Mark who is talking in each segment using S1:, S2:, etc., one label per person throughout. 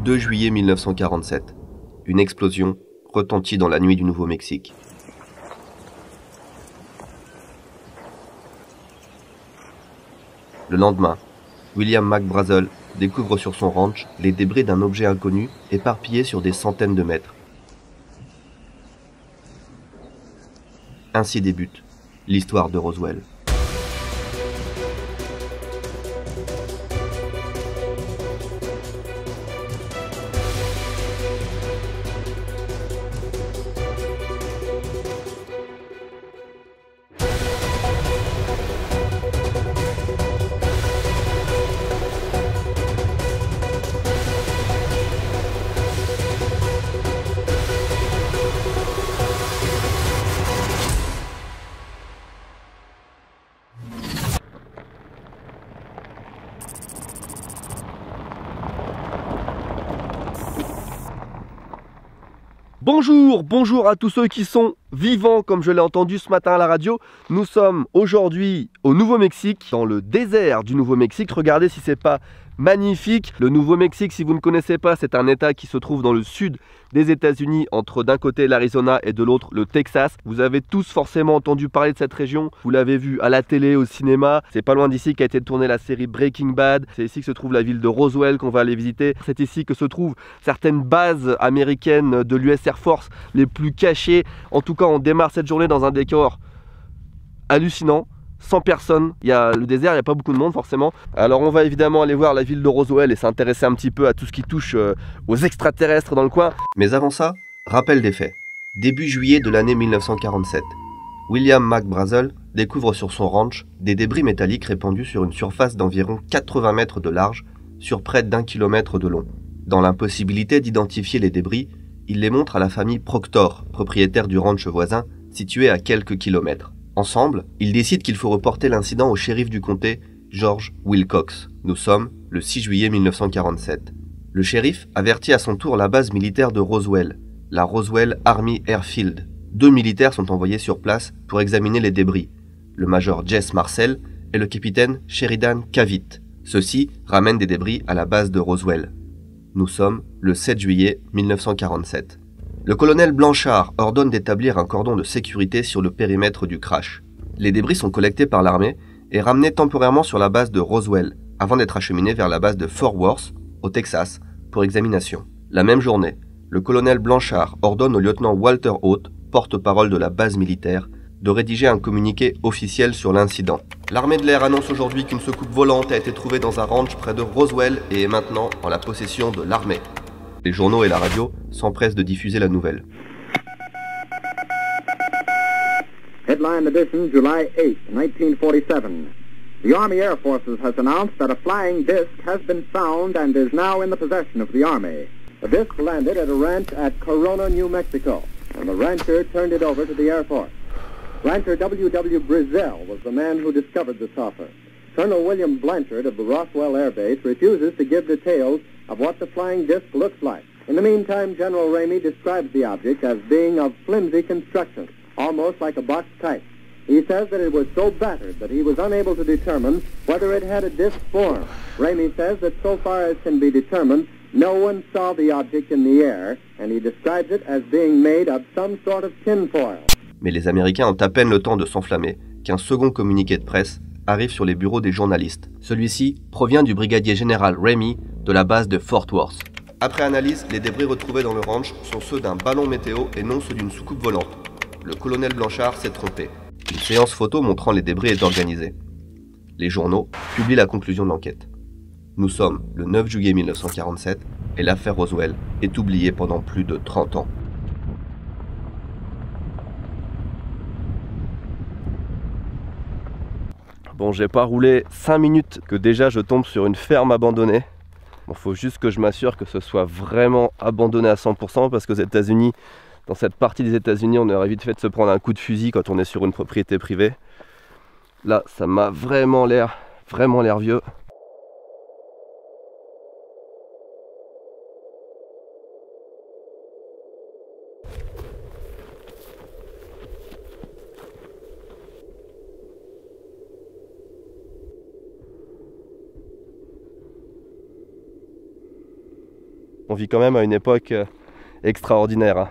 S1: 2 juillet 1947. Une explosion retentit dans la nuit du Nouveau-Mexique. Le lendemain, William McBrazel découvre sur son ranch les débris d'un objet inconnu éparpillé sur des centaines de mètres. Ainsi débute l'histoire de Roswell. Bonjour à tous ceux qui sont vivants, comme je l'ai entendu ce matin à la radio. Nous sommes aujourd'hui au Nouveau-Mexique, dans le désert du Nouveau-Mexique. Regardez si c'est pas magnifique. Le Nouveau-Mexique, si vous ne connaissez pas, c'est un état qui se trouve dans le sud des États-Unis, entre d'un côté l'Arizona et de l'autre le Texas. Vous avez tous forcément entendu parler de cette région. Vous l'avez vu à la télé, au cinéma. C'est pas loin d'ici qu'a été tournée la série Breaking Bad. C'est ici que se trouve la ville de Roswell qu'on va aller visiter. C'est ici que se trouvent certaines bases américaines de l'US Air Force les plus cachées. En tout cas, on démarre cette journée dans un décor hallucinant. 100 personnes, il y a le désert, il n'y a pas beaucoup de monde forcément. Alors on va évidemment aller voir la ville de Roswell et s'intéresser un petit peu à tout ce qui touche aux extraterrestres dans le coin. Mais avant ça, rappel des faits. Début juillet de l'année 1947, William McBrazel découvre sur son ranch des débris métalliques répandus sur une surface d'environ 80 mètres de large sur près d'1 kilomètre de long. Dans l'impossibilité d'identifier les débris, il les montre à la famille Proctor, propriétaire du ranch voisin, situé à quelques kilomètres. Ensemble, ils décident qu'il faut reporter l'incident au shérif du comté, George Wilcox. Nous sommes le 6 juillet 1947. Le shérif avertit à son tour la base militaire de Roswell, la Roswell Army Airfield. 2 militaires sont envoyés sur place pour examiner les débris, le major Jess Marcel et le capitaine Sheridan Cavitt. Ceux-ci ramènent des débris à la base de Roswell. Nous sommes le 7 juillet 1947. Le colonel Blanchard ordonne d'établir un cordon de sécurité sur le périmètre du crash. Les débris sont collectés par l'armée et ramenés temporairement sur la base de Roswell, avant d'être acheminés vers la base de Fort Worth, au Texas, pour examination. La même journée, le colonel Blanchard ordonne au lieutenant Walter Haute, porte-parole de la base militaire, de rédiger un communiqué officiel sur l'incident. L'armée de l'air annonce aujourd'hui qu'une soucoupe volante a été trouvée dans un ranch près de Roswell et est maintenant en la possession de l'armée. Les journaux et la radio s'empressent de diffuser la nouvelle.
S2: Headline edition, July 8, 1947. The Army Air Forces has announced that a flying disc has been found and is now in the possession of the Army. The disc landed at a ranch at Corona, New Mexico, and the rancher turned it over to the Air Force. Rancher W.W. Brazell was the man who discovered the saucer. Colonel William Blanchard of the Roswell Air Base refuses to give details of what the flying disc looks like. In the meantime, General Ramey describes the object as being of flimsy construction, almost like a box kite. He says that it was so battered that he was unable to determine whether it had a disc form. Ramey says that so far as can be determined, no one saw the object in the air, and he describes it as being made of some sort of tinfoil.
S1: Mais les Américains ont à peine le temps de s'enflammer qu'un second communiqué de presse arrive sur les bureaux des journalistes. Celui-ci provient du brigadier général Ramey de la base de Fort Worth. Après analyse, les débris retrouvés dans le ranch sont ceux d'un ballon météo et non ceux d'une soucoupe volante. Le colonel Blanchard s'est trompé. Une séance photo montrant les débris est organisée. Les journaux publient la conclusion de l'enquête. Nous sommes le 9 juillet 1947 et l'affaire Roswell est oubliée pendant plus de 30 ans. Bon, j'ai pas roulé 5 minutes que déjà je tombe sur une ferme abandonnée. Bon, faut juste que je m'assure que ce soit vraiment abandonné à 100% parce qu'aux États-Unis, dans cette partie des États-Unis, on aurait vite fait de se prendre un coup de fusil quand on est sur une propriété privée. Là, ça m'a vraiment l'air vieux. on vit quand même à une époque extraordinaire, hein.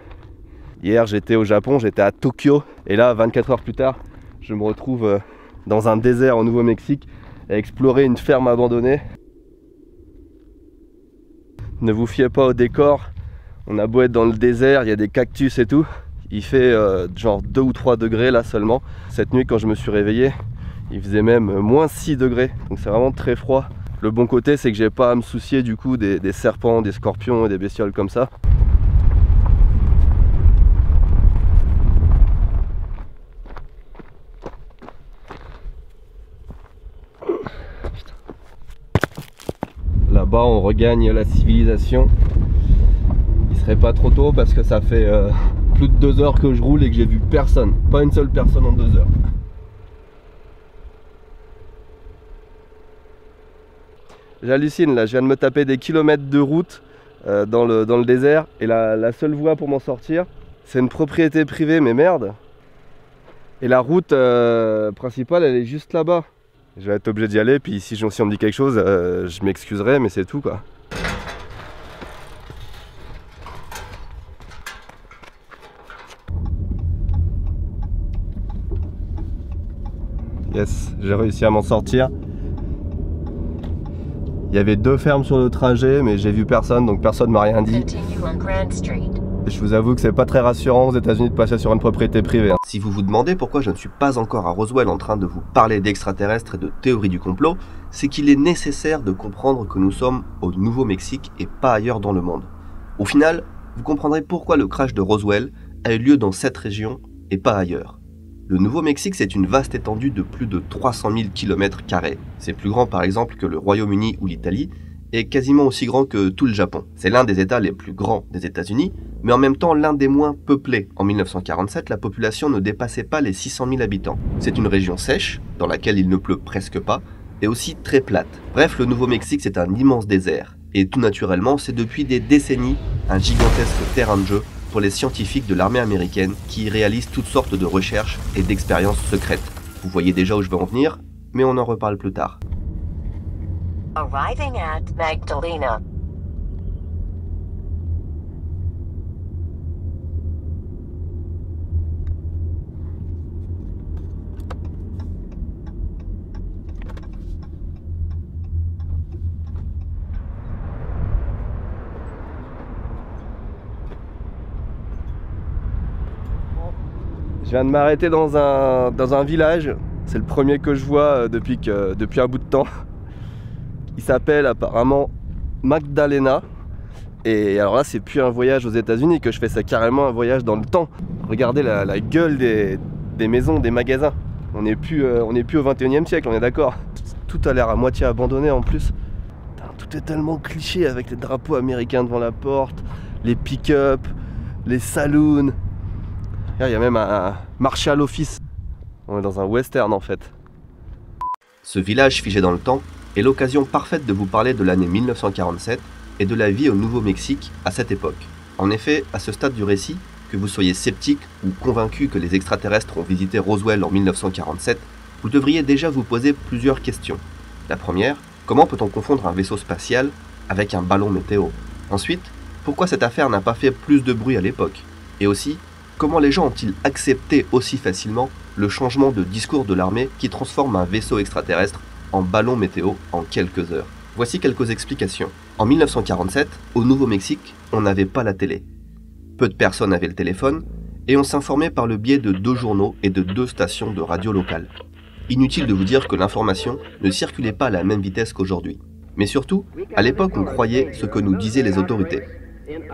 S1: Hier j'étais au Japon, j'étais à Tokyo, et là 24 heures plus tard, je me retrouve dans un désert au Nouveau-Mexique à explorer une ferme abandonnée. Ne vous fiez pas au décor, on a beau être dans le désert, il y a des cactus et tout. Il fait genre 2 ou 3 degrés là seulement. Cette nuit quand je me suis réveillé, il faisait même moins 6 degrés, donc c'est vraiment très froid. Le bon côté c'est que j'ai pas à me soucier du coup des serpents, des scorpions et des bestioles comme ça. Là-bas on regagne la civilisation. Il serait pas trop tôt parce que ça fait plus de 2 heures que je roule et que j'ai vu personne. Pas une seule personne en 2 heures. J'hallucine là, je viens de me taper des kilomètres de route dans le désert. Et la seule voie pour m'en sortir, c'est une propriété privée, mais merde. Et la route principale, elle est juste là-bas. Je vais être obligé d'y aller, puis si on me dit quelque chose, je m'excuserai, mais c'est tout quoi. Yes, j'ai réussi à m'en sortir. Il y avait 2 fermes sur le trajet, mais j'ai vu personne, donc personne m'a rien dit. Je vous avoue que c'est pas très rassurant aux États-Unis de passer sur une propriété privée. Si vous vous demandez pourquoi je ne suis pas encore à Roswell en train de vous parler d'extraterrestres et de théories du complot, c'est qu'il est nécessaire de comprendre que nous sommes au Nouveau-Mexique et pas ailleurs dans le monde. Au final, vous comprendrez pourquoi le crash de Roswell a eu lieu dans cette région et pas ailleurs. Le Nouveau-Mexique, c'est une vaste étendue de plus de 300 000 km². C'est plus grand par exemple que le Royaume-Uni ou l'Italie, et quasiment aussi grand que tout le Japon. C'est l'un des États les plus grands des États-Unis, mais en même temps l'un des moins peuplés. En 1947, la population ne dépassait pas les 600 000 habitants. C'est une région sèche, dans laquelle il ne pleut presque pas, et aussi très plate. Bref, le Nouveau-Mexique, c'est un immense désert. Et tout naturellement, c'est depuis des décennies un gigantesque terrain de jeu pour les scientifiques de l'armée américaine qui y réalisent toutes sortes de recherches et d'expériences secrètes. Vous voyez déjà où je veux en venir, mais on en reparle plus tard.
S3: Arriving at Magdalena.
S1: Je viens de m'arrêter dans un village. C'est le premier que je vois depuis un bout de temps. Il s'appelle apparemment Magdalena. Et alors là, c'est plus un voyage aux États-Unis que je fais, c'est carrément un voyage dans le temps. Regardez la gueule des maisons, des magasins. On n'est plus au 21e siècle, on est d'accord. Tout a l'air à moitié abandonné en plus. Putain, tout est tellement cliché avec les drapeaux américains devant la porte, les pick-up, les saloons. Il y a même un Marshall Office. On est dans un western en fait. Ce village figé dans le temps est l'occasion parfaite de vous parler de l'année 1947 et de la vie au Nouveau-Mexique à cette époque. En effet, à ce stade du récit, que vous soyez sceptique ou convaincu que les extraterrestres ont visité Roswell en 1947, vous devriez déjà vous poser plusieurs questions. La première, comment peut-on confondre un vaisseau spatial avec un ballon météo? Ensuite, pourquoi cette affaire n'a pas fait plus de bruit à l'époque? Et aussi, comment les gens ont-ils accepté aussi facilement le changement de discours de l'armée qui transforme un vaisseau extraterrestre en ballon météo en quelques heures? Voici quelques explications. En 1947, au Nouveau-Mexique, on n'avait pas la télé. Peu de personnes avaient le téléphone, et on s'informait par le biais de 2 journaux et de 2 stations de radio locales. Inutile de vous dire que l'information ne circulait pas à la même vitesse qu'aujourd'hui. Mais surtout, à l'époque, on croyait ce que nous disaient les autorités.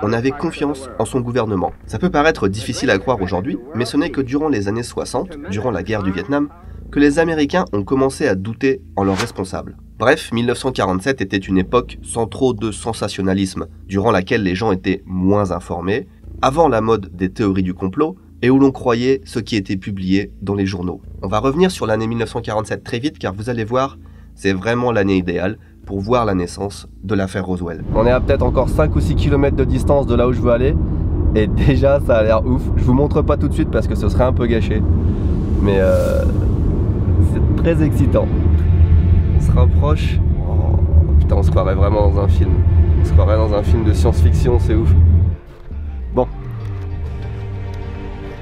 S1: On avait confiance en son gouvernement. Ça peut paraître difficile à croire aujourd'hui, mais ce n'est que durant les années 60, durant la guerre du Vietnam, que les Américains ont commencé à douter en leurs responsables. Bref, 1947 était une époque sans trop de sensationnalisme, durant laquelle les gens étaient moins informés, avant la mode des théories du complot, et où l'on croyait ce qui était publié dans les journaux. On va revenir sur l'année 1947 très vite, car vous allez voir, c'est vraiment l'année idéale pour voir la naissance de l'affaire Roswell. On est à peut-être encore 5 ou 6 km de distance de là où je veux aller, et déjà ça a l'air ouf. Je vous montre pas tout de suite parce que ce serait un peu gâché, mais c'est très excitant. On se rapproche, oh, putain on se croirait vraiment dans un film. On se croirait dans un film de science-fiction, c'est ouf. Bon.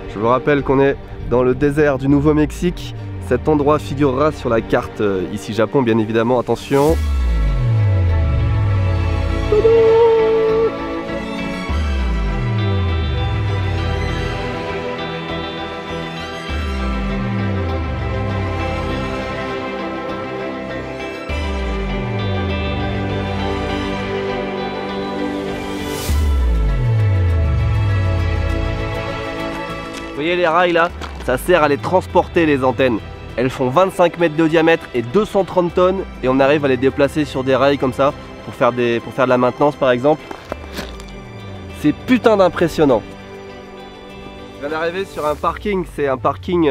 S1: Je vous rappelle qu'on est dans le désert du Nouveau-Mexique. Cet endroit figurera sur la carte ici Japon, bien évidemment. Attention. Vous voyez les rails là? Ça sert à les transporter les antennes. Elles font 25 mètres de diamètre et 230 tonnes et on arrive à les déplacer sur des rails comme ça pour faire de la maintenance par exemple. C'est putain d'impressionnant. Je viens d'arriver sur un parking, c'est un parking,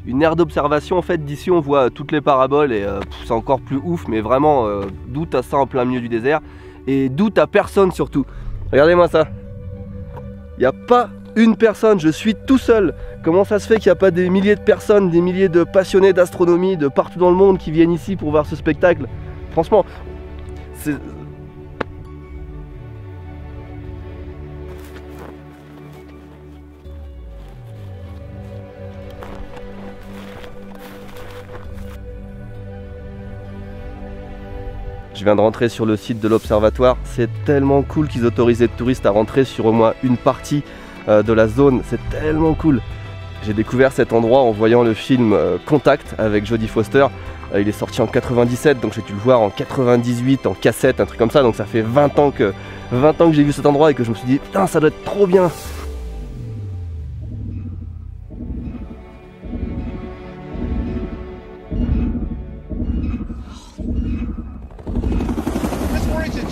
S1: une aire d'observation en fait. D'ici on voit toutes les paraboles et c'est encore plus ouf, mais vraiment d'où t'as ça en plein milieu du désert et d'où t'as personne surtout. Regardez-moi ça. Il n'y a pas une personne, je suis tout seul. Comment ça se fait qu'il n'y a pas des milliers de personnes, des milliers de passionnés d'astronomie de partout dans le monde qui viennent ici pour voir ce spectacle? Franchement, c'est... Je viens de rentrer sur le site de l'observatoire, c'est tellement cool qu'ils autorisent les touristes à rentrer sur au moins une partie de la zone, c'est tellement cool. J'ai découvert cet endroit en voyant le film Contact avec Jodie Foster. Il est sorti en 97, donc j'ai dû le voir en 98 en cassette, un truc comme ça, donc ça fait 20 ans que j'ai vu cet endroit et que je me suis dit putain ça doit être trop bien.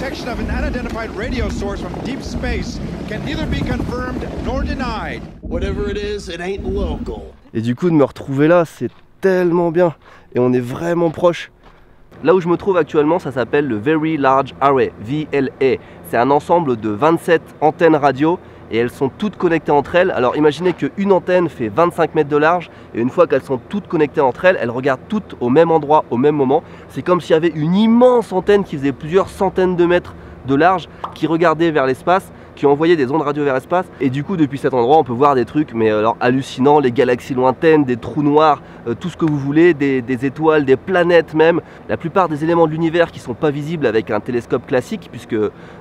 S4: Detection of an unidentified radio source from deep space can neither be confirmed nor denied. Whatever it is, it ain't local.
S1: Et du coup de me retrouver là, c'est tellement bien et on est vraiment proche. Là où je me trouve actuellement, ça s'appelle le Very Large Array, VLA. C'est un ensemble de 27 antennes radio et elles sont toutes connectées entre elles. Alors imaginez qu'une antenne fait 25 mètres de large et une fois qu'elles sont toutes connectées entre elles, elles regardent toutes au même endroit, au même moment. C'est comme s'il y avait une immense antenne qui faisait plusieurs centaines de mètres de large, qui regardait vers l'espace, qui envoyait des ondes radio vers l'espace. Et du coup depuis cet endroit on peut voir des trucs mais alors hallucinants, les galaxies lointaines, des trous noirs, tout ce que vous voulez, des étoiles, des planètes même. La plupart des éléments de l'univers qui sont pas visibles avec un télescope classique, puisque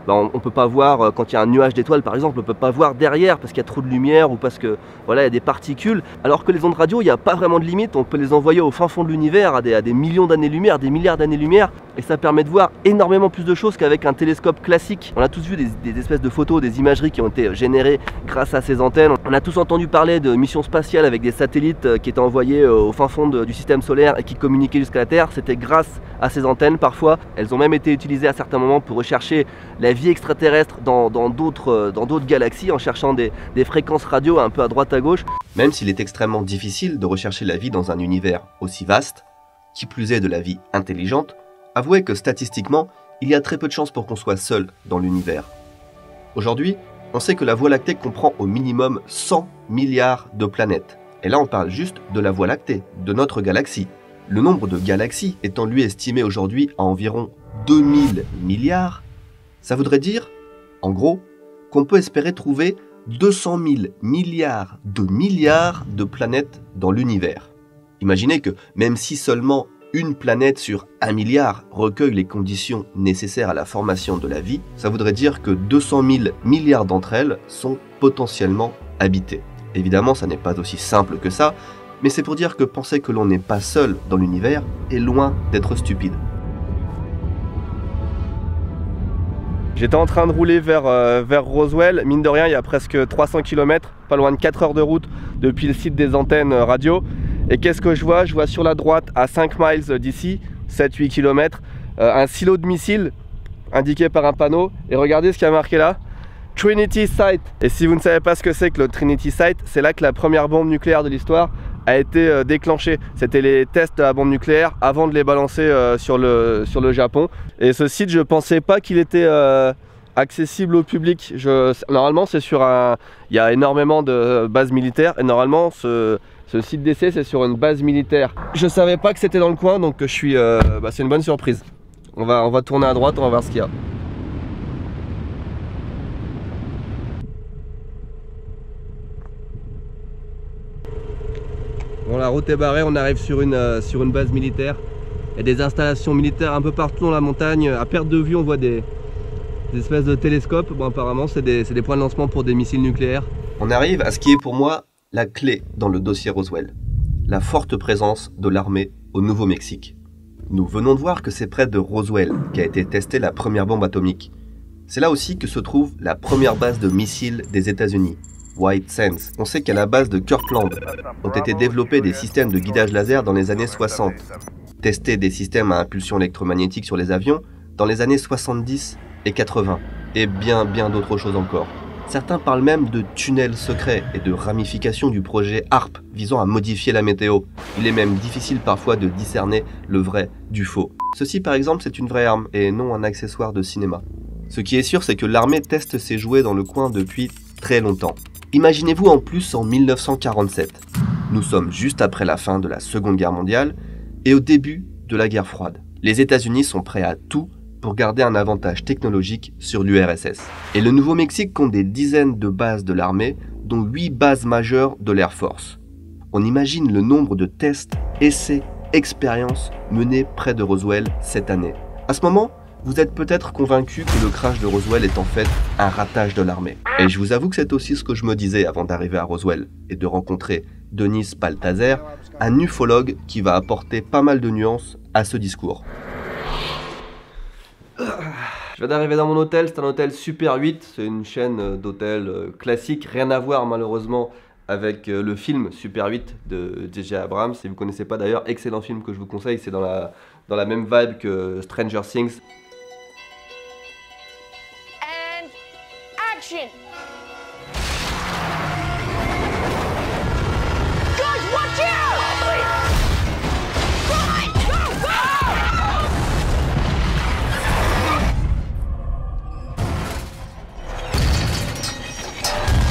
S1: on peut pas voir quand il y a un nuage d'étoiles par exemple, on peut pas voir derrière parce qu'il y a trop de lumière ou parce que voilà il y a des particules. Alors que les ondes radio il n'y a pas vraiment de limite, on peut les envoyer au fin fond de l'univers à des millions d'années-lumière, des milliards d'années-lumière, et ça permet de voir énormément plus de choses qu'avec un télescope classique. On a tous vu des espèces de photos, des imageries qui ont été générées grâce à ces antennes. On a tous entendu parler de missions spatiales avec des satellites qui étaient envoyés au fin fond du système solaire et qui communiquaient jusqu'à la Terre. C'était grâce à ces antennes parfois. Elles ont même été utilisées à certains moments pour rechercher la vie extraterrestre dans d'autres galaxies en cherchant des fréquences radio un peu à droite à gauche. Même s'il est extrêmement difficile de rechercher la vie dans un univers aussi vaste, qui plus est de la vie intelligente, avouez que statistiquement, il y a très peu de chances pour qu'on soit seul dans l'univers. Aujourd'hui, on sait que la Voie lactée comprend au minimum 100 milliards de planètes. Et là, on parle juste de la Voie lactée, de notre galaxie. Le nombre de galaxies étant lui estimé aujourd'hui à environ 2000 milliards, ça voudrait dire, en gros, qu'on peut espérer trouver 200 000 milliards de planètes dans l'univers. Imaginez que même si seulement une planète sur 1 milliard recueille les conditions nécessaires à la formation de la vie, ça voudrait dire que 200 000 milliards d'entre elles sont potentiellement habitées. Évidemment, ça n'est pas aussi simple que ça, mais c'est pour dire que penser que l'on n'est pas seul dans l'univers est loin d'être stupide. J'étais en train de rouler vers Roswell, mine de rien il y a presque 300 km, pas loin de 4 heures de route depuis le site des antennes radio. Et qu'est-ce que je vois? Je vois sur la droite, à 5 miles d'ici, 7-8 km, un silo de missiles indiqué par un panneau. Et regardez ce qu'il y a marqué là, Trinity Site. Et si vous ne savez pas ce que c'est que le Trinity Site, c'est là que la première bombe nucléaire de l'histoire a été déclenchée. C'était les tests de la bombe nucléaire avant de les balancer sur le Japon. Et ce site, je pensais pas qu'il était accessible au public. Normalement, c'est sur il y a énormément de bases militaires et normalement, ce site d'essai, c'est sur une base militaire. Je savais pas que c'était dans le coin, donc c'est une bonne surprise. On va tourner à droite, on va voir ce qu'il y a. Bon, la route est barrée, on arrive sur une base militaire. Il y a des installations militaires un peu partout dans la montagne. À perte de vue, on voit des espèces de télescopes. Bon, apparemment, c'est des points de lancement pour des missiles nucléaires. On arrive à ce qui est pour moi la clé dans le dossier Roswell. La forte présence de l'armée au Nouveau-Mexique. Nous venons de voir que c'est près de Roswell qu'a été testée la première bombe atomique. C'est là aussi que se trouve la première base de missiles des États-Unis, White Sands. On sait qu'à la base de Kirtland ont été développés des systèmes de guidage laser dans les années 60, testés des systèmes à impulsion électromagnétique sur les avions dans les années 70 et 80, et bien d'autres choses encore. Certains parlent même de tunnels secrets et de ramifications du projet HARP visant à modifier la météo. Il est même difficile parfois de discerner le vrai du faux. Ceci par exemple c'est une vraie arme et non un accessoire de cinéma. Ce qui est sûr c'est que l'armée teste ses jouets dans le coin depuis très longtemps. Imaginez-vous en plus en 1947. Nous sommes juste après la fin de la Seconde Guerre mondiale et au début de la guerre froide. Les États-Unis sont prêts à tout pour garder un avantage technologique sur l'URSS. Et le Nouveau-Mexique compte des dizaines de bases de l'armée, dont 8 bases majeures de l'Air Force. On imagine le nombre de tests, essais, expériences menés près de Roswell cette année. À ce moment, vous êtes peut-être convaincu que le crash de Roswell est en fait un ratage de l'armée. Et je vous avoue que c'est aussi ce que je me disais avant d'arriver à Roswell et de rencontrer Denis Balthaser, un ufologue qui va apporter pas mal de nuances à ce discours. Je viens d'arriver dans mon hôtel, c'est un hôtel Super 8, c'est une chaîne d'hôtels classique, rien à voir malheureusement avec le film Super 8 de J.J. Abrams. Si vous ne connaissez pas d'ailleurs, excellent film que je vous conseille, c'est dans la même vibe que Stranger Things.
S5: And action! Guys, watch out! Run! Go, go!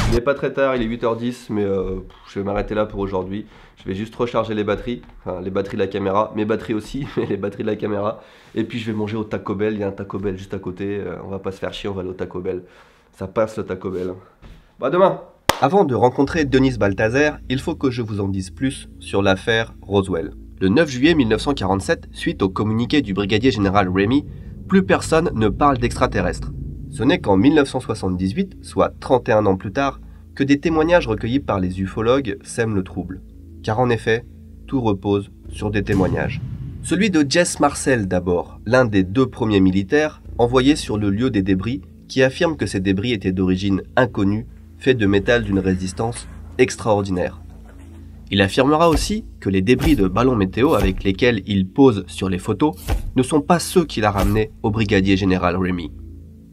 S1: Il n'est pas très tard, il est 8h10, mais je vais m'arrêter là pour aujourd'hui. Je vais juste recharger les batteries, enfin les batteries de la caméra, mes batteries aussi, mais les batteries de la caméra. Et puis je vais manger au Taco Bell, il y a un Taco Bell juste à côté, on va pas se faire chier, on va aller au Taco Bell. Ça passe le Taco Bell. Bah demain. Avant de rencontrer Denis Balthaser, il faut que je vous en dise plus sur l'affaire Roswell. Le 9 juillet 1947, suite au communiqué du brigadier général Ramey, plus personne ne parle d'extraterrestres. Ce n'est qu'en 1978, soit 31 ans plus tard, que des témoignages recueillis par les ufologues sèment le trouble. Car en effet, tout repose sur des témoignages. Celui de Jess Marcel d'abord, l'un des 2 premiers militaires envoyés sur le lieu des débris, qui affirme que ces débris étaient d'origine inconnue, faits de métal d'une résistance extraordinaire. Il affirmera aussi que les débris de ballons météo avec lesquels il pose sur les photos ne sont pas ceux qu'il a ramenés au brigadier général Ramey.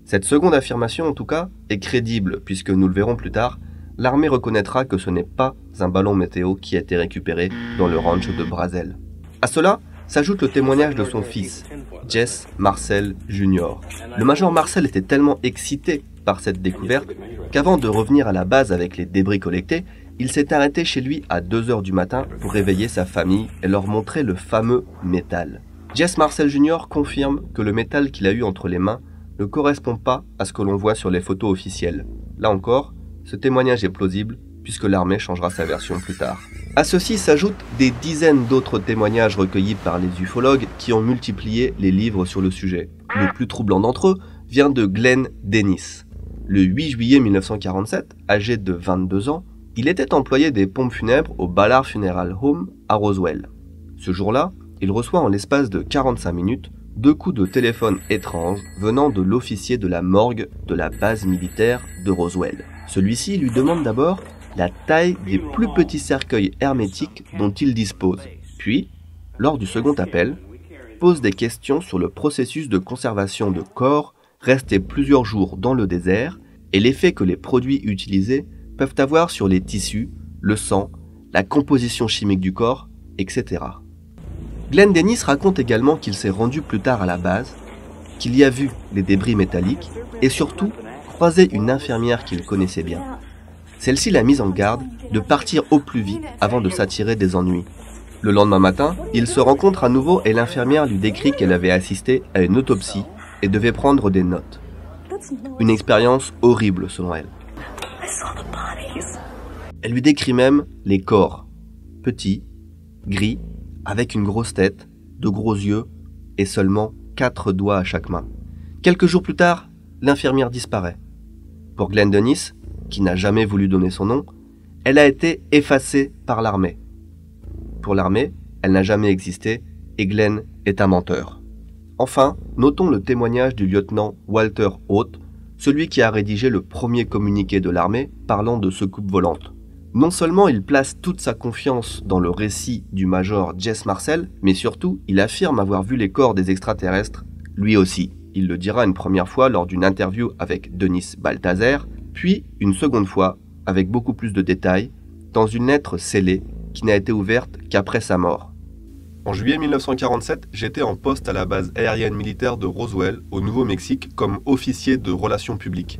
S1: Cette seconde affirmation en tout cas est crédible puisque nous le verrons plus tard, l'armée reconnaîtra que ce n'est pas un ballon météo qui a été récupéré dans le ranch de Brazel. À cela s'ajoute le témoignage de son fils, Jess Marcel Jr. Le major Marcel était tellement excité par cette découverte qu'avant de revenir à la base avec les débris collectés, il s'est arrêté chez lui à 2 h du matin pour réveiller sa famille et leur montrer le fameux métal. Jess Marcel Jr. confirme que le métal qu'il a eu entre les mains ne correspond pas à ce que l'on voit sur les photos officielles. Là encore, ce témoignage est plausible puisque l'armée changera sa version plus tard. À ceci s'ajoutent des dizaines d'autres témoignages recueillis par les ufologues qui ont multiplié les livres sur le sujet. Le plus troublant d'entre eux vient de Glenn Dennis. Le 8 juillet 1947, âgé de 22 ans, il était employé des pompes funèbres au Ballard Funeral Home à Roswell. Ce jour-là, il reçoit en l'espace de 45 minutes 2 coups de téléphone étranges venant de l'officier de la morgue de la base militaire de Roswell. Celui-ci lui demande d'abord la taille des plus petits cercueils hermétiques dont il dispose. Puis, lors du second appel, pose des questions sur le processus de conservation de corps restés plusieurs jours dans le désert et l'effet que les produits utilisés peuvent avoir sur les tissus, le sang, la composition chimique du corps, etc. Glenn Dennis raconte également qu'il s'est rendu plus tard à la base, qu'il y a vu les débris métalliques et surtout croisé une infirmière qu'il connaissait bien. Celle-ci l'a mise en garde de partir au plus vite avant de s'attirer des ennuis. Le lendemain matin, il se rencontre à nouveau et l'infirmière lui décrit qu'elle avait assisté à une autopsie et devait prendre des notes. Une expérience horrible selon elle. Elle lui décrit même les corps. Petits, gris, avec une grosse tête, de gros yeux et seulement 4 doigts à chaque main. Quelques jours plus tard, l'infirmière disparaît. Pour Glenn Dennis, qui n'a jamais voulu donner son nom, elle a été effacée par l'armée. Pour l'armée, elle n'a jamais existé et Glenn est un menteur. Enfin, notons le témoignage du lieutenant Walter Haut, celui qui a rédigé le premier communiqué de l'armée parlant de secoupe volante. Non seulement il place toute sa confiance dans le récit du major Jess Marcel, mais surtout il affirme avoir vu les corps des extraterrestres, lui aussi. Il le dira une première fois lors d'une interview avec Denis Balthazar, puis une seconde fois, avec beaucoup plus de détails, dans une lettre scellée qui n'a été ouverte qu'après sa mort. En juillet 1947, j'étais en poste à la base aérienne militaire de Roswell, au Nouveau-Mexique, comme officier de relations publiques.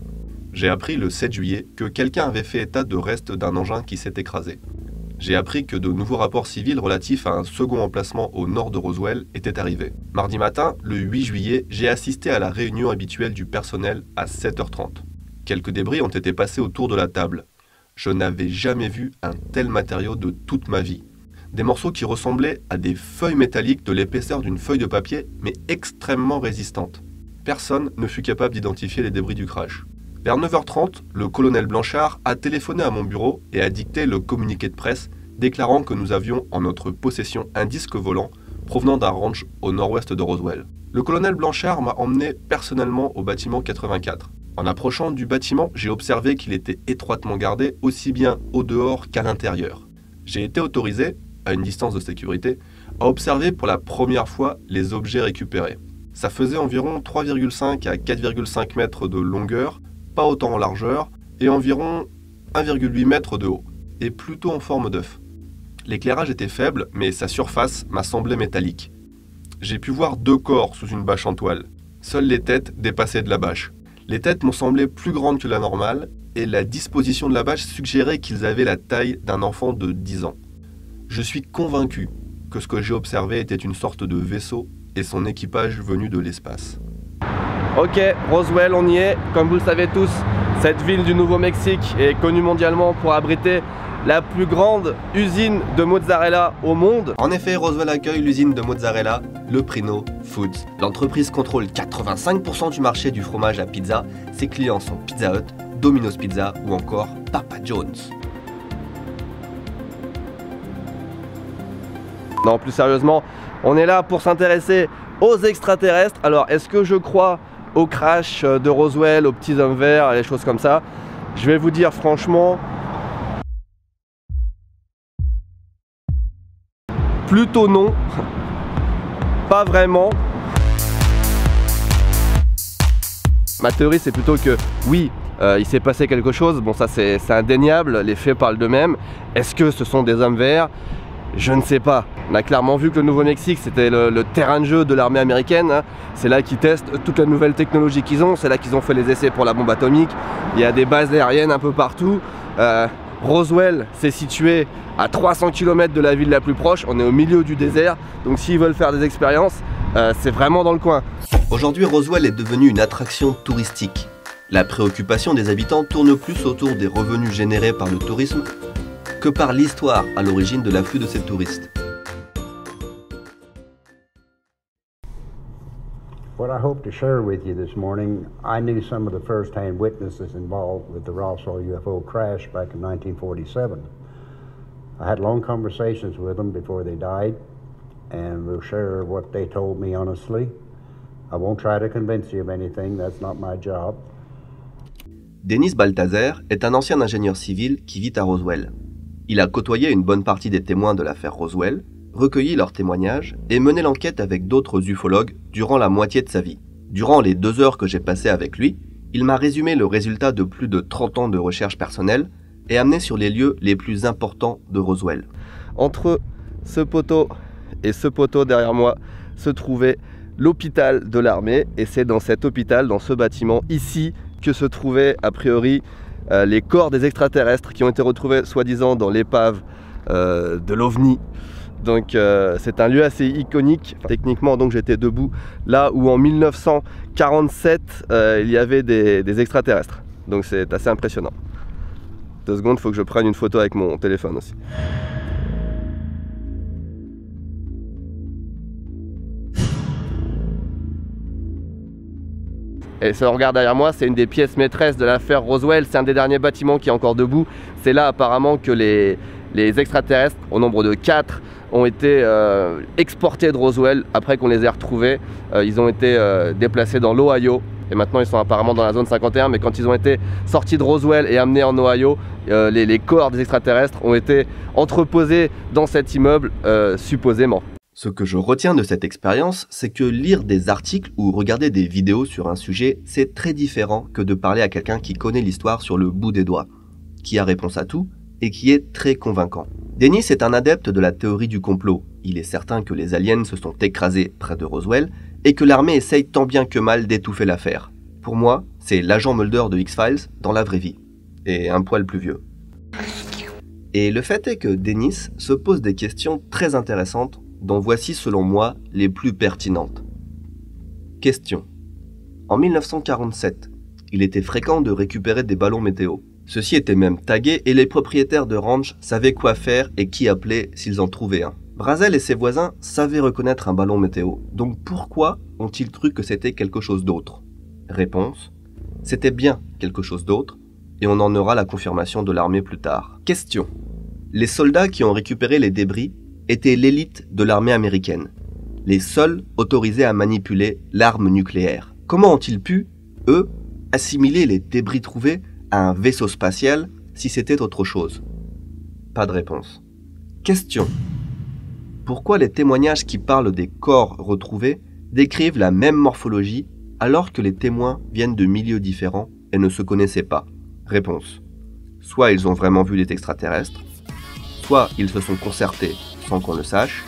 S1: J'ai appris le 7 juillet que quelqu'un avait fait état de restes d'un engin qui s'est écrasé. J'ai appris que de nouveaux rapports civils relatifs à un second emplacement au nord de Roswell étaient arrivés. Mardi matin, le 8 juillet, j'ai assisté à la réunion habituelle du personnel à 7h30. Quelques débris ont été passés autour de la table. Je n'avais jamais vu un tel matériau de toute ma vie. Des morceaux qui ressemblaient à des feuilles métalliques de l'épaisseur d'une feuille de papier, mais extrêmement résistantes. Personne ne fut capable d'identifier les débris du crash. Vers 9h30, le colonel Blanchard a téléphoné à mon bureau et a dicté le communiqué de presse déclarant que nous avions en notre possession un disque volant provenant d'un ranch au nord-ouest de Roswell. Le colonel Blanchard m'a emmené personnellement au bâtiment 84. En approchant du bâtiment, j'ai observé qu'il était étroitement gardé aussi bien au dehors qu'à l'intérieur. J'ai été autorisé, à une distance de sécurité, à observer pour la première fois les objets récupérés. Ça faisait environ 3,5 à 4,5 mètres de longueur, pas autant en largeur, et environ 1,8 mètre de haut, et plutôt en forme d'œuf. L'éclairage était faible, mais sa surface m'a semblé métallique. J'ai pu voir 2 corps sous une bâche en toile. Seules les têtes dépassaient de la bâche. Les têtes m'ont semblé plus grandes que la normale, et la disposition de la bâche suggérait qu'ils avaient la taille d'un enfant de 10 ans. Je suis convaincu que ce que j'ai observé était une sorte de vaisseau et son équipage venu de l'espace. Ok, Roswell, on y est. Comme vous le savez tous, cette ville du Nouveau-Mexique est connue mondialement pour abriter la plus grande usine de mozzarella au monde. En effet, Roswell accueille l'usine de mozzarella, le Prino Foods. L'entreprise contrôle 85% du marché du fromage à pizza. Ses clients sont Pizza Hut, Domino's Pizza ou encore Papa John's. Non, plus sérieusement, on est là pour s'intéresser aux extraterrestres. Alors, est-ce que je crois au crash de Roswell, aux petits hommes verts, les choses comme ça? Je vais vous dire franchement, plutôt non, pas vraiment. Ma théorie, c'est plutôt que oui, il s'est passé quelque chose, bon ça c'est indéniable, les faits parlent d'eux-mêmes. Est-ce que ce sont des hommes verts? Je ne sais pas. On a clairement vu que le Nouveau-Mexique c'était le terrain de jeu de l'armée américaine, hein. C'est là qu'ils testent toute la nouvelle technologie qu'ils ont, c'est là qu'ils ont fait les essais pour la bombe atomique. Il y a des bases aériennes un peu partout. Roswell s'est situé à 300 km de la ville la plus proche, on est au milieu du désert, donc s'ils veulent faire des expériences, c'est vraiment dans le coin. Aujourd'hui, Roswell est devenu une attraction touristique. La préoccupation des habitants tourne plus autour des revenus générés par le tourisme que par l'histoire à l'origine de l'afflux de ces touristes.
S6: What I hope to share with you this morning, I knew some of the first-hand witnesses involved with the Roswell UFO crash back in 1947. I had long conversations with them before they died, and we'll share what they told me honestly. I won't try to convince you of anything, that's not my job.
S1: Denis Balthazar est un ancien ingénieur civil qui vit à Roswell. Il a côtoyé une bonne partie des témoins de l'affaire Roswell, recueilli leurs témoignages et mené l'enquête avec d'autres ufologues durant la moitié de sa vie. Durant les 2 heures que j'ai passées avec lui, il m'a résumé le résultat de plus de 30 ans de recherche personnelle et amené sur les lieux les plus importants de Roswell. Entre ce poteau et ce poteau derrière moi se trouvait l'hôpital de l'armée, et c'est dans cet hôpital, dans ce bâtiment ici, que se trouvaient a priori les corps des extraterrestres qui ont été retrouvés soi-disant dans l'épave de l'OVNI. Donc c'est un lieu assez iconique. Techniquement, donc j'étais debout là où en 1947 il y avait des extraterrestres. Donc c'est assez impressionnant. 2 secondes, faut que je prenne une photo avec mon téléphone aussi. Et si on regarde derrière moi, c'est une des pièces maîtresses de l'affaire Roswell. C'est un des derniers bâtiments qui est encore debout. C'est là apparemment que les extraterrestres, au nombre de 4, ont été exportés de Roswell après qu'on les ait retrouvés. Ils ont été déplacés dans l'Ohio. Et maintenant ils sont apparemment dans la zone 51. Mais quand ils ont été sortis de Roswell et amenés en Ohio, les corps des extraterrestres ont été entreposés dans cet immeuble, supposément. Ce que je retiens de cette expérience, c'est que lire des articles ou regarder des vidéos sur un sujet, c'est très différent que de parler à quelqu'un qui connaît l'histoire sur le bout des doigts, qui a réponse à tout et qui est très convaincant. Dennis est un adepte de la théorie du complot. Il est certain que les aliens se sont écrasés près de Roswell et que l'armée essaye tant bien que mal d'étouffer l'affaire. Pour moi, c'est l'agent Mulder de X-Files dans la vraie vie, et un poil plus vieux. Et le fait est que Dennis se pose des questions très intéressantes dont voici selon moi les plus pertinentes. Question. En 1947, il était fréquent de récupérer des ballons météo. Ceux-ci étaient même tagués et les propriétaires de ranch savaient quoi faire et qui appeler s'ils en trouvaient un. Brazel et ses voisins savaient reconnaître un ballon météo, donc pourquoi ont-ils cru que c'était quelque chose d'autre? Réponse. C'était bien quelque chose d'autre, et on en aura la confirmation de l'armée plus tard. Question. Les soldats qui ont récupéré les débris étaient l'élite de l'armée américaine, les seuls autorisés à manipuler l'arme nucléaire. Comment ont-ils pu, eux, assimiler les débris trouvés à un vaisseau spatial si c'était autre chose? Pas de réponse. Question. Pourquoi les témoignages qui parlent des corps retrouvés décrivent la même morphologie alors que les témoins viennent de milieux différents et ne se connaissaient pas? Réponse. Soit ils ont vraiment vu les extraterrestres, soit ils se sont concertés sans qu'on le sache,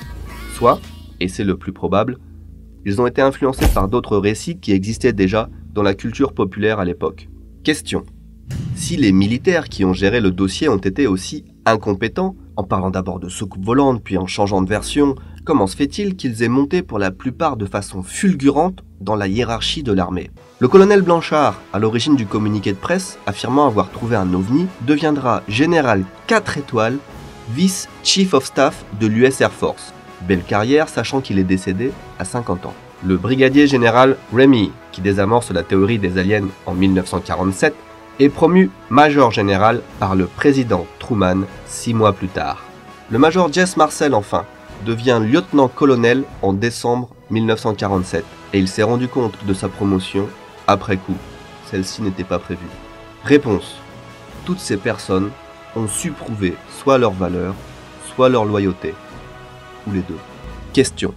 S1: soit, et c'est le plus probable, ils ont été influencés par d'autres récits qui existaient déjà dans la culture populaire à l'époque. Question. Si les militaires qui ont géré le dossier ont été aussi incompétents, en parlant d'abord de soucoupe volante puis en changeant de version, comment se fait-il qu'ils aient monté pour la plupart de façon fulgurante dans la hiérarchie de l'armée? Le colonel Blanchard, à l'origine du communiqué de presse, affirmant avoir trouvé un ovni, deviendra général 4 étoiles, vice-chief of staff de l'US Air Force. Belle carrière, sachant qu'il est décédé à 50 ans. Le brigadier général Remy, qui désamorce la théorie des aliens en 1947, est promu major général par le président Truman 6 mois plus tard. Le major Jess Marcel, enfin, devient lieutenant-colonel en décembre 1947 et il s'est rendu compte de sa promotion après coup. Celle-ci n'était pas prévue. Réponse. Toutes ces personnes ont su prouver soit leur valeur, soit leur loyauté, ou les deux. Question.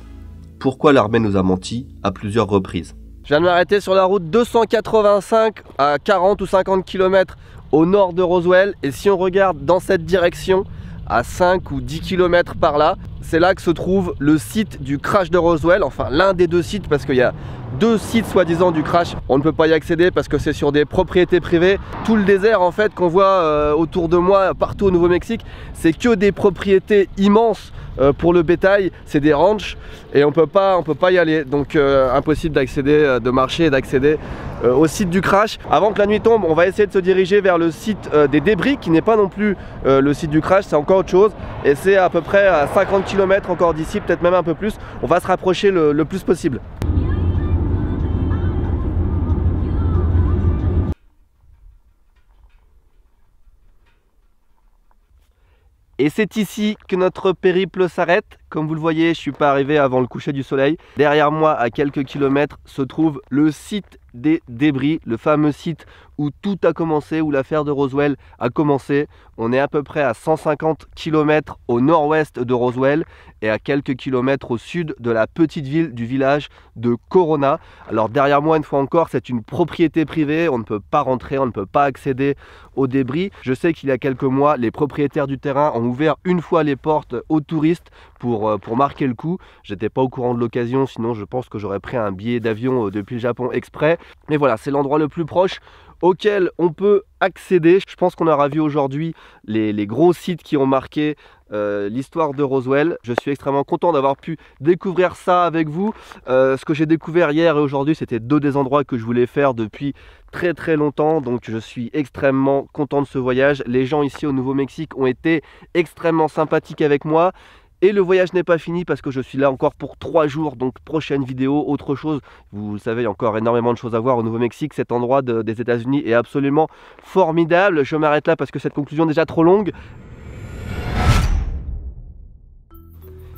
S1: Pourquoi l'armée nous a menti à plusieurs reprises? Je viens de m'arrêter sur la route 285 à 40 ou 50 km au nord de Roswell, et si on regarde dans cette direction, à 5 ou 10 km par là, c'est là que se trouve le site du crash de Roswell, enfin l'un des 2 sites, parce qu'il y a 2 sites soi-disant du crash. On ne peut pas y accéder parce que c'est sur des propriétés privées. Tout le désert en fait qu'on voit autour de moi, partout au Nouveau-Mexique, c'est que des propriétés immenses pour le bétail, c'est des ranchs et on peut pas y aller, donc impossible d'accéder, de marcher et d'accéder au site du crash. Avant que la nuit tombe, on va essayer de se diriger vers le site des débris, qui n'est pas non plus le site du crash, c'est encore autre chose, et c'est à peu près à 50 km encore d'ici, peut-être même un peu plus. On va se rapprocher le plus possible. Et c'est ici que notre périple s'arrête. Comme vous le voyez, je ne suis pas arrivé avant le coucher du soleil. Derrière moi, à quelques kilomètres, se trouve le site des débris, le fameux site où tout a commencé, où l'affaire de Roswell a commencé. On est à peu près à 150 km au nord-ouest de Roswell et à quelques kilomètres au sud de la petite ville du village de Corona. Alors derrière moi, une fois encore, c'est une propriété privée. On ne peut pas rentrer, on ne peut pas accéder aux débris. Je sais qu'il y a quelques mois, les propriétaires du terrain ont ouvert une fois les portes aux touristes pour marquer le coup. J'étais pas au courant de l'occasion, sinon je pense que j'aurais pris un billet d'avion depuis le Japon exprès. Mais voilà, c'est l'endroit le plus proche auquel on peut accéder. Je pense qu'on aura vu aujourd'hui les gros sites qui ont marqué l'histoire de Roswell. Je suis extrêmement content d'avoir pu découvrir ça avec vous. Ce que j'ai découvert hier et aujourd'hui, c'était deux des endroits que je voulais faire depuis très longtemps, donc je suis extrêmement content de ce voyage. Les gens ici au Nouveau-Mexique ont été extrêmement sympathiques avec moi. Et le voyage n'est pas fini parce que je suis là encore pour 3 jours, donc prochaine vidéo, autre chose. Vous le savez, il y a encore énormément de choses à voir au Nouveau-Mexique. Cet endroit des États-Unis est absolument formidable. Je m'arrête là parce que cette conclusion est déjà trop longue.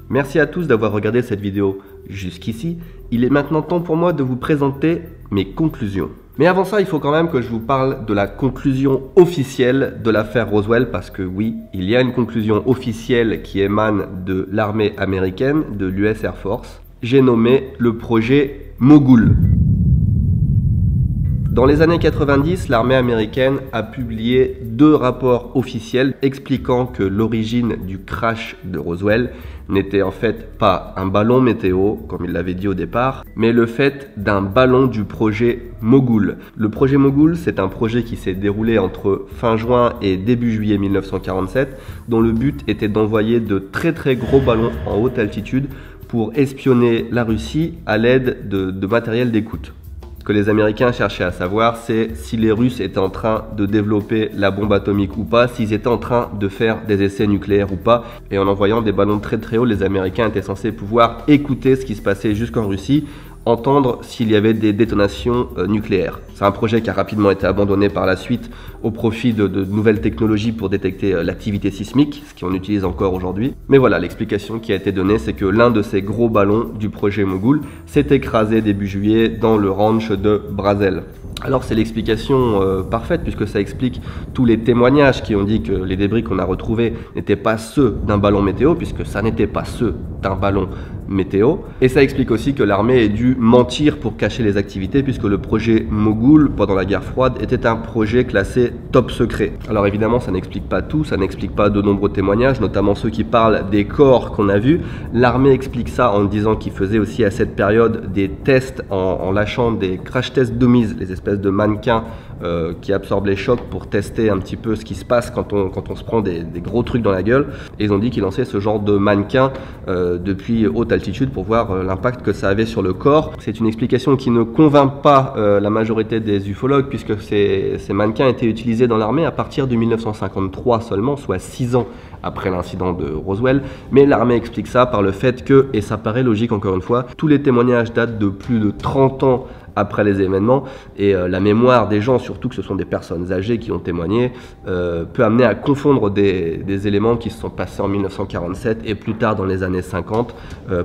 S1: Merci à tous d'avoir regardé cette vidéo jusqu'ici. Il est maintenant temps pour moi de vous présenter mes conclusions. Mais avant ça, il faut quand même que je vous parle de la conclusion officielle de l'affaire Roswell, parce que oui, il y a une conclusion officielle qui émane de l'armée américaine, de l'US Air Force. J'ai nommé le projet Mogul. Dans les années 90, l'armée américaine a publié 2 rapports officiels expliquant que l'origine du crash de Roswell n'était en fait pas un ballon météo, comme il l'avait dit au départ, mais le fait d'un ballon du projet Mogul. Le projet Mogul, c'est un projet qui s'est déroulé entre fin juin et début juillet 1947, dont le but était d'envoyer de très gros ballons en haute altitude pour espionner la Russie à l'aide de matériel d'écoute. Ce que les Américains cherchaient à savoir, c'est si les Russes étaient en train de développer la bombe atomique ou pas, s'ils étaient en train de faire des essais nucléaires ou pas. Et en envoyant des ballons très haut, les Américains étaient censés pouvoir écouter ce qui se passait jusqu'en Russie, entendre s'il y avait des détonations nucléaires. C'est un projet qui a rapidement été abandonné par la suite au profit de nouvelles technologies pour détecter l'activité sismique, ce qu'on utilise encore aujourd'hui. Mais voilà, l'explication qui a été donnée, c'est que l'un de ces gros ballons du projet Mogul s'est écrasé début juillet dans le ranch de Brazel. Alors c'est l'explication parfaite, puisque ça explique tous les témoignages qui ont dit que les débris qu'on a retrouvés n'étaient pas ceux d'un ballon météo, puisque ça n'était pas ceux d'un ballon météo. Et ça explique aussi que l'armée ait dû mentir pour cacher les activités, puisque le projet Mogul, pendant la guerre froide, était un projet classé top secret. Alors évidemment, ça n'explique pas tout, ça n'explique pas de nombreux témoignages, notamment ceux qui parlent des corps qu'on a vus. L'armée explique ça en disant qu'ils faisaient aussi à cette période des tests en lâchant des crash test dummies, les espèces de mannequins qui absorbent les chocs pour tester un petit peu ce qui se passe quand on se prend des gros trucs dans la gueule. Et ils ont dit qu'ils lançaient ce genre de mannequins depuis haute altitude pour voir l'impact que ça avait sur le corps. C'est une explication qui ne convainc pas la majorité des ufologues, puisque ces mannequins étaient utilisés dans l'armée à partir de 1953 seulement, soit 6 ans après l'incident de Roswell. Mais l'armée explique ça par le fait que, et ça paraît logique encore une fois, tous les témoignages datent de plus de 30 ans après les événements, et la mémoire des gens, surtout que ce sont des personnes âgées qui ont témoigné, peut amener à confondre des éléments qui se sont passés en 1947 et plus tard dans les années 50,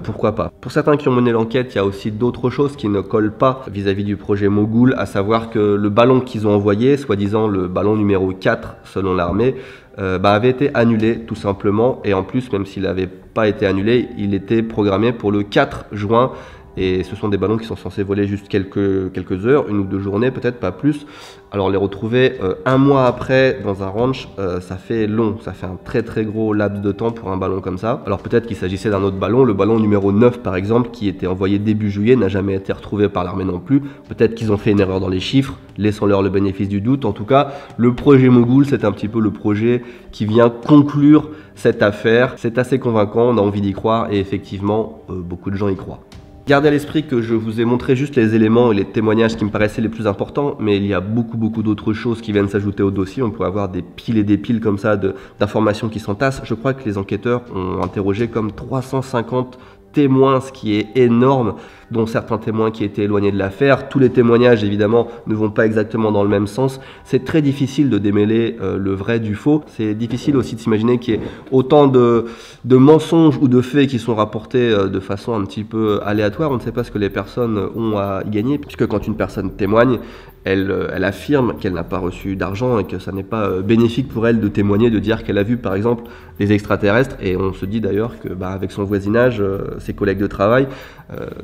S1: pourquoi pas. Pour certains qui ont mené l'enquête, il y a aussi d'autres choses qui ne collent pas vis-à-vis du projet Mogul, à savoir que le ballon qu'ils ont envoyé, soi-disant le ballon numéro 4 selon l'armée, avait été annulé tout simplement, et en plus, même s'il n'avait pas été annulé, il était programmé pour le 4 juin. Et ce sont des ballons qui sont censés voler juste quelques heures, 1 ou 2 journées, peut-être pas plus. Alors les retrouver 1 mois après dans un ranch, ça fait long, ça fait un très gros laps de temps pour un ballon comme ça. Alors peut-être qu'il s'agissait d'un autre ballon, le ballon numéro 9 par exemple, qui était envoyé début juillet, n'a jamais été retrouvé par l'armée non plus. Peut-être qu'ils ont fait une erreur dans les chiffres, laissons-leur le bénéfice du doute. En tout cas, le projet Mogul, c'est un petit peu le projet qui vient conclure cette affaire. C'est assez convaincant, on a envie d'y croire, et effectivement, beaucoup de gens y croient. Gardez à l'esprit que je vous ai montré juste les éléments et les témoignages qui me paraissaient les plus importants, mais il y a beaucoup d'autres choses qui viennent s'ajouter au dossier. On pourrait avoir des piles et des piles comme ça d'informations qui s'entassent. Je crois que les enquêteurs ont interrogé comme 350 témoins, ce qui est énorme, dont certains témoins qui étaient éloignés de l'affaire. Tous les témoignages, évidemment, ne vont pas exactement dans le même sens. C'est très difficile de démêler le vrai du faux. C'est difficile aussi de s'imaginer qu'il y ait autant de mensonges ou de faits qui sont rapportés de façon un petit peu aléatoire. On ne sait pas ce que les personnes ont à y gagner, puisque quand une personne témoigne, elle affirme qu'elle n'a pas reçu d'argent et que ça n'est pas bénéfique pour elle de témoigner, de dire qu'elle a vu par exemple des extraterrestres. Et on se dit d'ailleurs que avec son voisinage, ses collègues de travail,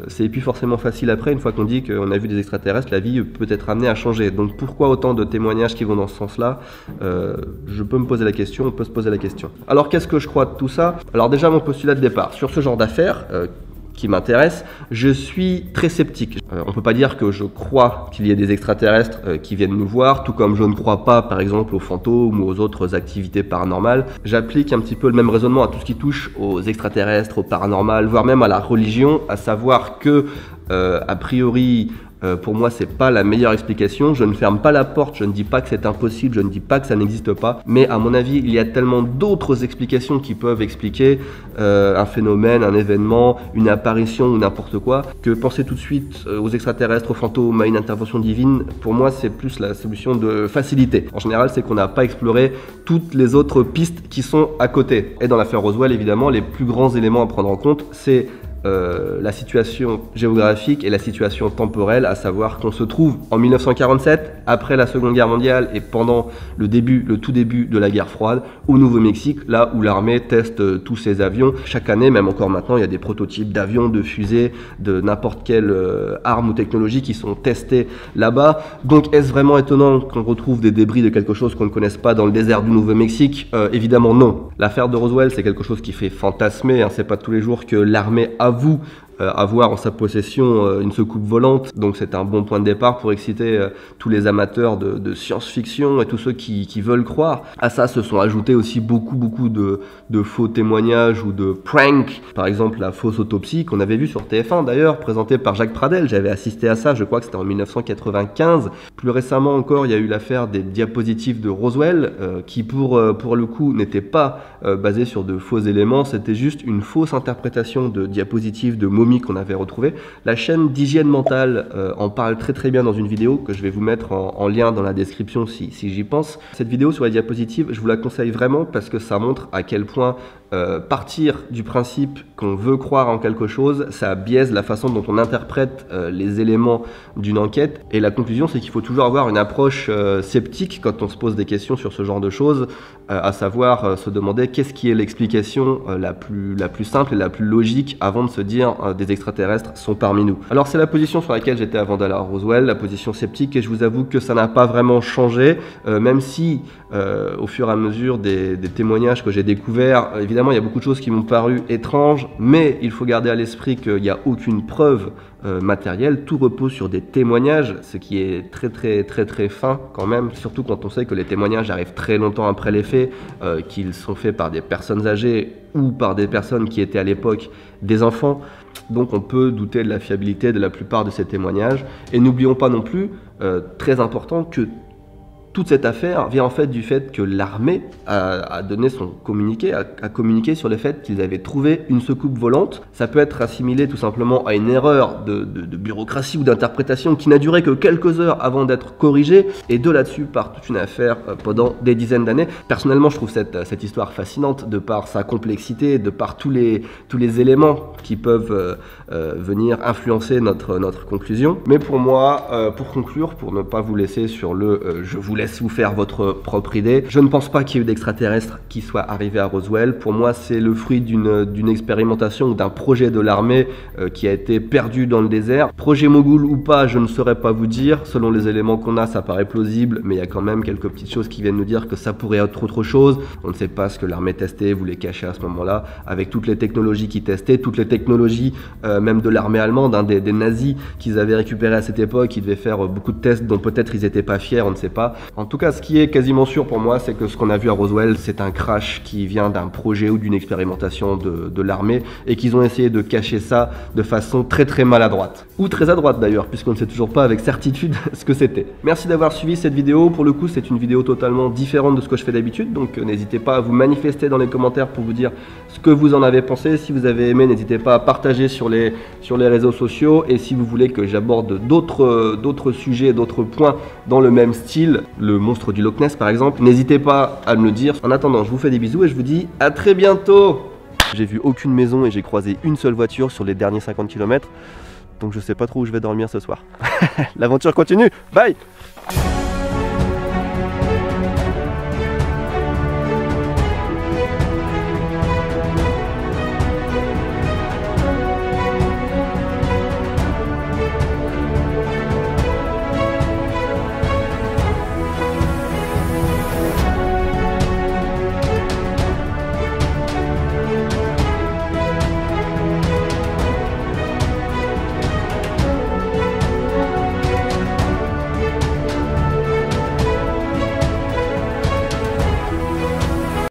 S1: C'est plus forcément facile après, une fois qu'on dit qu'on a vu des extraterrestres, la vie peut être amenée à changer. Donc pourquoi autant de témoignages qui vont dans ce sens-là? Je peux me poser la question, on peut se poser la question. Alors qu'est-ce que je crois de tout ça? Alors déjà mon postulat de départ, sur ce genre d'affaires qui m'intéresse, je suis très sceptique. On ne peut pas dire que je crois qu'il y ait des extraterrestres qui viennent nous voir, tout comme je ne crois pas par exemple aux fantômes ou aux autres activités paranormales. J'applique un petit peu le même raisonnement à tout ce qui touche aux extraterrestres, au paranormal, voire même à la religion, à savoir que a priori pour moi c'est pas la meilleure explication. Je ne ferme pas la porte, je ne dis pas que c'est impossible, je ne dis pas que ça n'existe pas, mais à mon avis il y a tellement d'autres explications qui peuvent expliquer un phénomène, un événement, une apparition ou n'importe quoi, que penser tout de suite aux extraterrestres, aux fantômes, à une intervention divine, pour moi c'est plus la solution de facilité. En général c'est qu'on n'a pas exploré toutes les autres pistes qui sont à côté. Et dans l'affaire Roswell évidemment les plus grands éléments à prendre en compte c'est la situation géographique et la situation temporelle, à savoir qu'on se trouve en 1947, après la Seconde Guerre mondiale et pendant le tout début de la guerre froide, au Nouveau-Mexique, là où l'armée teste tous ses avions. Chaque année, même encore maintenant, il y a des prototypes d'avions, de fusées, de n'importe quelle arme ou technologie qui sont testées là-bas. Donc est-ce vraiment étonnant qu'on retrouve des débris de quelque chose qu'on ne connaisse pas dans le désert du Nouveau-Mexique? Évidemment non. L'affaire de Roswell, c'est quelque chose qui fait fantasmer, hein. C'est pas tous les jours que l'armée avoue avoir en sa possession une soucoupe volante, donc c'est un bon point de départ pour exciter tous les amateurs de science-fiction et tous ceux qui veulent croire. À ça se sont ajoutés aussi beaucoup de faux témoignages ou de pranks, par exemple la fausse autopsie qu'on avait vue sur TF1 d'ailleurs, présentée par Jacques Pradel. J'avais assisté à ça, je crois que c'était en 1995. Plus récemment encore, il y a eu l'affaire des diapositives de Roswell, qui pour le coup n'était pas basée sur de faux éléments, c'était juste une fausse interprétation de diapositives de momies qu'on avait retrouvé. La chaîne d'hygiène mentale en parle très bien dans une vidéo que je vais vous mettre en lien dans la description si j'y pense. Cette vidéo sur les diapositives, je vous la conseille vraiment parce que ça montre à quel point partir du principe qu'on veut croire en quelque chose, ça biaise la façon dont on interprète les éléments d'une enquête. Et la conclusion, c'est qu'il faut toujours avoir une approche sceptique quand on se pose des questions sur ce genre de choses, à savoir se demander qu'est-ce qui est l'explication la plus simple et la plus logique avant de se dire des extraterrestres sont parmi nous. Alors c'est la position sur laquelle j'étais avant d'aller à Roswell, la position sceptique, et je vous avoue que ça n'a pas vraiment changé, même si au fur et à mesure des témoignages que j'ai découverts, évidemment il y a beaucoup de choses qui m'ont paru étranges, mais il faut garder à l'esprit qu'il n'y a aucune preuve matérielle, tout repose sur des témoignages, ce qui est très fin quand même, surtout quand on sait que les témoignages arrivent très longtemps après les faits, qu'ils sont faits par des personnes âgées ou par des personnes qui étaient à l'époque des enfants. Donc on peut douter de la fiabilité de la plupart de ces témoignages. Et n'oublions pas non plus, très important, que toute cette affaire vient en fait du fait que l'armée a donné son communiqué, a communiqué sur le fait qu'ils avaient trouvé une soucoupe volante. Ça peut être assimilé tout simplement à une erreur de bureaucratie ou d'interprétation qui n'a duré que quelques heures avant d'être corrigée, et de là-dessus part toute une affaire pendant des dizaines d'années. Personnellement, je trouve cette histoire fascinante de par sa complexité, de par tous les éléments qui peuvent venir influencer notre conclusion. Mais pour moi, pour conclure, pour ne pas vous laisser sur je vous laisse vous faire votre propre idée, je ne pense pas qu'il y ait eu d'extraterrestres qui soient arrivés à Roswell. Pour moi, c'est le fruit d'une expérimentation ou d'un projet de l'armée qui a été perdu dans le désert. Projet mogul ou pas, je ne saurais pas vous dire. Selon les éléments qu'on a, ça paraît plausible, mais il y a quand même quelques petites choses qui viennent nous dire que ça pourrait être autre chose. On ne sait pas ce que l'armée testait, voulait cacher à ce moment-là, avec toutes les technologies qu'ils testaient, toutes les technologies même de l'armée allemande, hein, des nazis qu'ils avaient récupérées à cette époque. Ils devaient faire beaucoup de tests dont peut-être ils n'étaient pas fiers, on ne sait pas. En tout cas, ce qui est quasiment sûr pour moi, c'est que ce qu'on a vu à Roswell, c'est un crash qui vient d'un projet ou d'une expérimentation de l'armée, et qu'ils ont essayé de cacher ça de façon très maladroite. Ou très à droite d'ailleurs, puisqu'on ne sait toujours pas avec certitude ce que c'était. Merci d'avoir suivi cette vidéo. Pour le coup, c'est une vidéo totalement différente de ce que je fais d'habitude, donc n'hésitez pas à vous manifester dans les commentaires pour vous dire ce que vous en avez pensé. Si vous avez aimé, n'hésitez pas à partager sur les réseaux sociaux, et si vous voulez que j'aborde d'autres sujets, d'autres points dans le même style, le monstre du Loch Ness par exemple, n'hésitez pas à me le dire. En attendant, je vous fais des bisous et je vous dis à très bientôt. J'ai vu aucune maison et j'ai croisé une seule voiture sur les derniers 50 km, donc je sais pas trop où je vais dormir ce soir. L'aventure continue, bye.